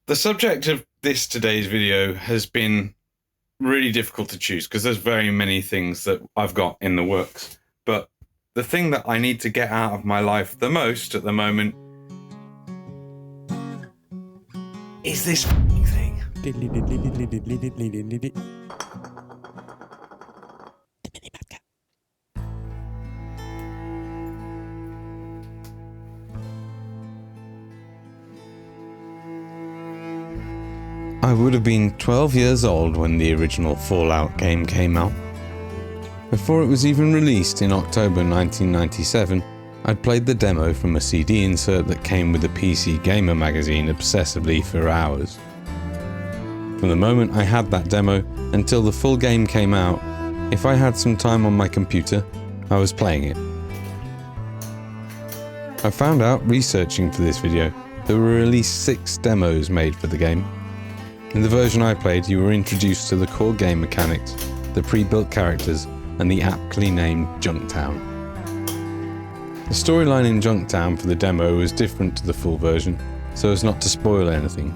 The subject of today's video has been really difficult to choose because there's very many things that I've got in the works. But the thing that I need to get out of my life the most at the moment is this thing. I would have been 12 years old when the original Fallout game came out. Before it was even released in October 1997, I'd played the demo from a CD insert that came with the PC Gamer magazine obsessively for hours. From the moment I had that demo until the full game came out, if I had some time on my computer, I was playing it. I found out researching for this video there were at least 6 demos made for the game. In the version I played, you were introduced to the core game mechanics, the pre-built characters, and the aptly named Junktown. The storyline in Junktown for the demo was different to the full version, so as not to spoil anything.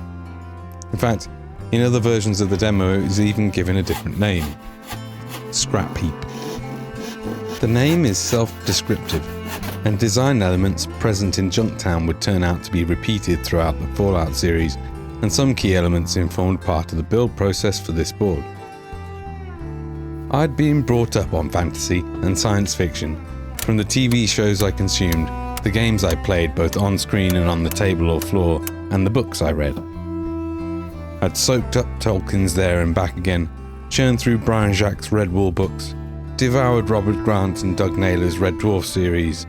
In fact, in other versions of the demo it was even given a different name: Scrap Heap. The name is self-descriptive, and design elements present in Junktown would turn out to be repeated throughout the Fallout series, and some key elements informed part of the build process for this board. I'd been brought up on fantasy and science fiction. From the TV shows I consumed, the games I played both on screen and on the table or floor, and the books I read. I'd soaked up Tolkien's There and Back Again, churned through Brian Jacques' Redwall books, devoured Robert Grant and Doug Naylor's Red Dwarf series,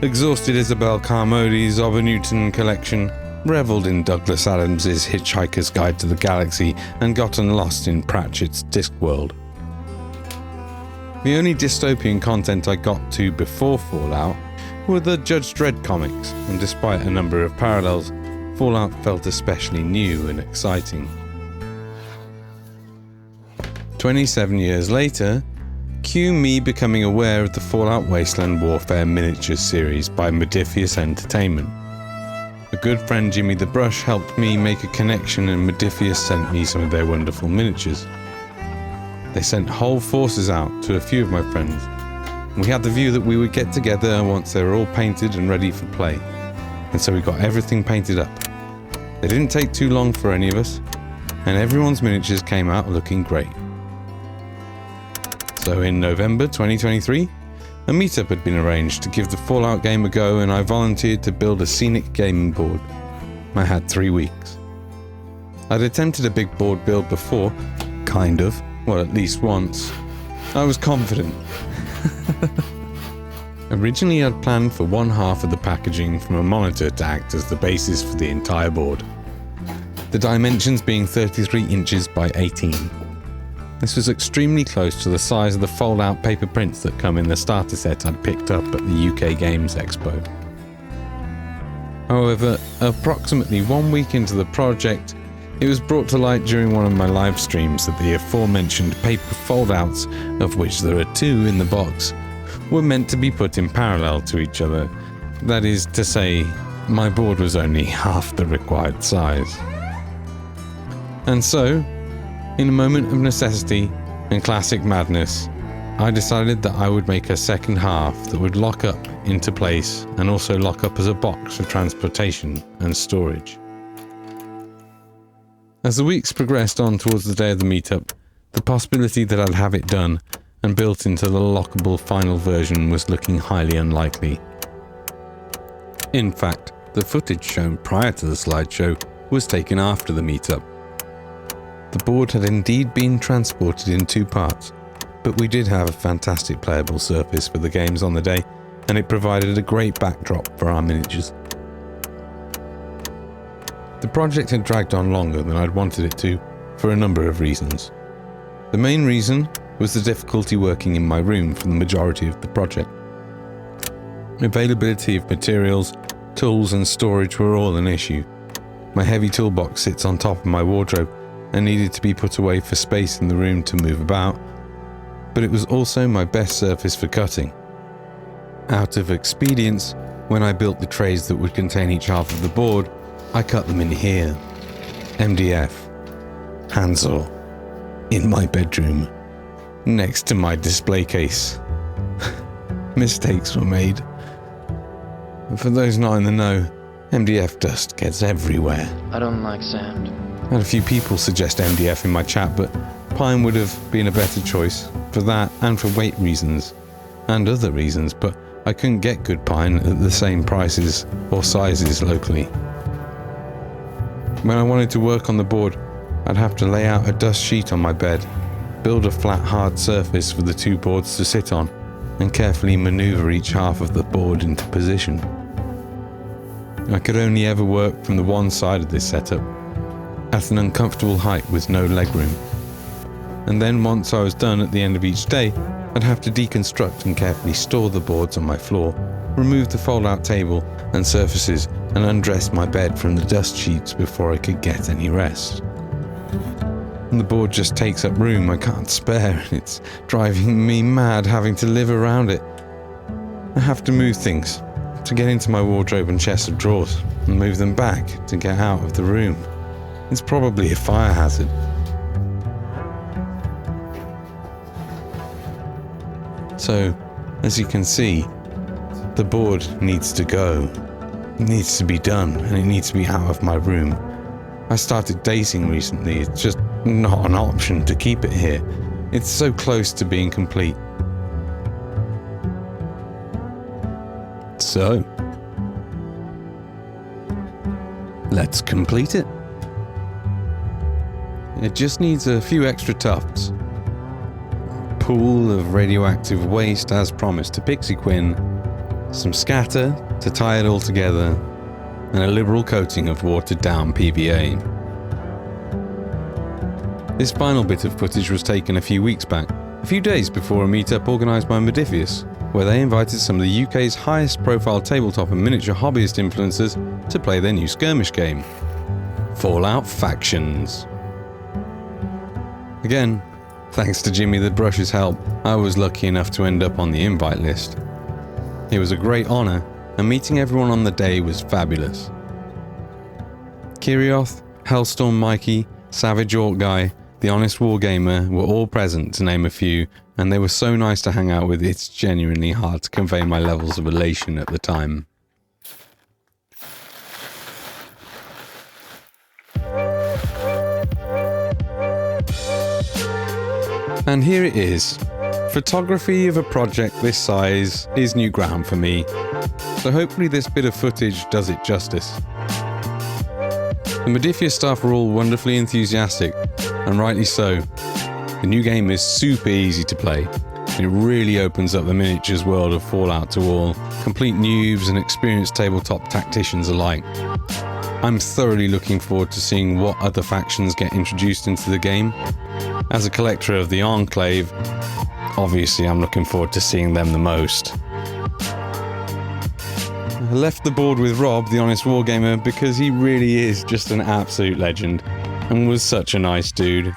exhausted Isabel Carmody's Obber Newton collection, revelled in Douglas Adams's Hitchhiker's Guide to the Galaxy, and gotten lost in Pratchett's Discworld. The only dystopian content I got to before Fallout were the Judge Dredd comics, and despite a number of parallels, Fallout felt especially new and exciting. 27 years later, cue me becoming aware of the Fallout Wasteland Warfare Miniatures series by Modiphius Entertainment. A good friend, Jimmy the Brush, helped me make a connection, and Modiphius sent me some of their wonderful miniatures. They sent whole forces out to a few of my friends, and we had the view that we would get together once they were all painted and ready for play, and so we got everything painted up. They didn't take too long for any of us, and everyone's miniatures came out looking great. So in November 2023, a meetup had been arranged to give the Fallout game a go, and I volunteered to build a scenic gaming board. I had 3 weeks. I'd attempted a big board build before, kind of, well, at least once. I was confident. Originally I'd planned for one half of the packaging from a monitor to act as the basis for the entire board. The dimensions being 33 inches by 18. This was extremely close to the size of the fold-out paper prints that come in the starter set I'd picked up at the UK Games Expo. However, approximately 1 week into the project, it was brought to light during one of my live streams that the aforementioned paper fold-outs, of which there are 2 in the box, were meant to be put in parallel to each other. That is to say, my board was only half the required size. And so, in a moment of necessity and classic madness, I decided that I would make a second half that would lock up into place and also lock up as a box for transportation and storage. As the weeks progressed on towards the day of the meetup, the possibility that I'd have it done and built into the lockable final version was looking highly unlikely. In fact, the footage shown prior to the slideshow was taken after the meetup. The board had indeed been transported in 2 parts, but we did have a fantastic playable surface for the games on the day, and it provided a great backdrop for our miniatures. The project had dragged on longer than I'd wanted it to, for a number of reasons. The main reason was the difficulty working in my room for the majority of the project. Availability of materials, tools and storage were all an issue. My heavy toolbox sits on top of my wardrobe and needed to be put away for space in the room to move about, but it was also my best surface for cutting. Out of expedience, when I built the trays that would contain each half of the board, I cut them in here. MDF, handsaw, in my bedroom, next to my display case. Mistakes were made. And for those not in the know, MDF dust gets everywhere. I don't like sand. I had a few people suggest MDF in my chat, but pine would have been a better choice for that and for weight reasons and other reasons, but I couldn't get good pine at the same prices or sizes locally. When I wanted to work on the board, I'd have to lay out a dust sheet on my bed, build a flat hard surface for the two boards to sit on, and carefully maneuver each half of the board into position. I could only ever work from the one side of this setup, at an uncomfortable height with no legroom. And then once I was done at the end of each day, I'd have to deconstruct and carefully store the boards on my floor, remove the fold-out table and surfaces, and undress my bed from the dust sheets before I could get any rest. And the board just takes up room I can't spare, and it's driving me mad having to live around it. I have to move things to get into my wardrobe and chest of drawers, and move them back to get out of the room. It's probably a fire hazard. So, as you can see, the board needs to go. It needs to be done, and it needs to be out of my room. I started dating recently. It's just not an option to keep it here. It's so close to being complete. So, let's complete it. It just needs a few extra tufts. Pool of radioactive waste as promised to Pixie Quinn, some scatter to tie it all together, and a liberal coating of watered down PVA. This final bit of footage was taken a few weeks back, a few days before a meetup organised by Modifius, where they invited some of the UK's highest profile tabletop and miniature hobbyist influencers to play their new skirmish game, Fallout Factions. Again, thanks to Jimmy the Brush's help, I was lucky enough to end up on the invite list. It was a great honour, and meeting everyone on the day was fabulous. Kirioth, Hellstorm Mikey, Savage Orc Guy, The Honest Wargamer were all present, to name a few, and they were so nice to hang out with. It's genuinely hard to convey my levels of elation at the time. And here it is. Photography of a project this size is new ground for me, so hopefully this bit of footage does it justice. The Modifius staff are all wonderfully enthusiastic, and rightly so. The new game is super easy to play. It really opens up the miniatures world of Fallout to all, complete noobs and experienced tabletop tacticians alike. I'm thoroughly looking forward to seeing what other factions get introduced into the game. As a collector of the Enclave, obviously I'm looking forward to seeing them the most. I left the board with Rob, the Honest Wargamer, because he really is just an absolute legend, and was such a nice dude.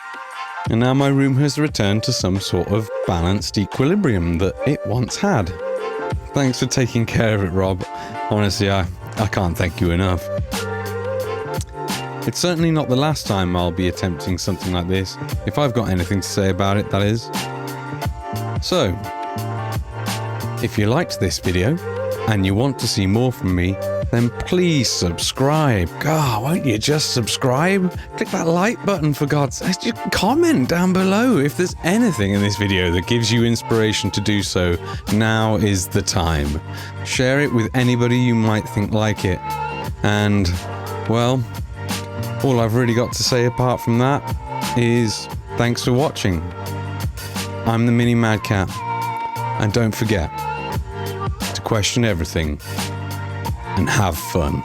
And now my room has returned to some sort of balanced equilibrium that it once had. Thanks for taking care of it, Rob. Honestly, I can't thank you enough. It's certainly not the last time I'll be attempting something like this, if I've got anything to say about it, that is. So, if you liked this video, and you want to see more from me, then please subscribe. God, won't you just subscribe? Click that like button for God's sake. Just comment down below if there's anything in this video that gives you inspiration to do so. Now is the time. Share it with anybody you might think like it. And, well, all I've really got to say apart from that is thanks for watching. I'm the Mini Madcat, and don't forget to question everything and have fun.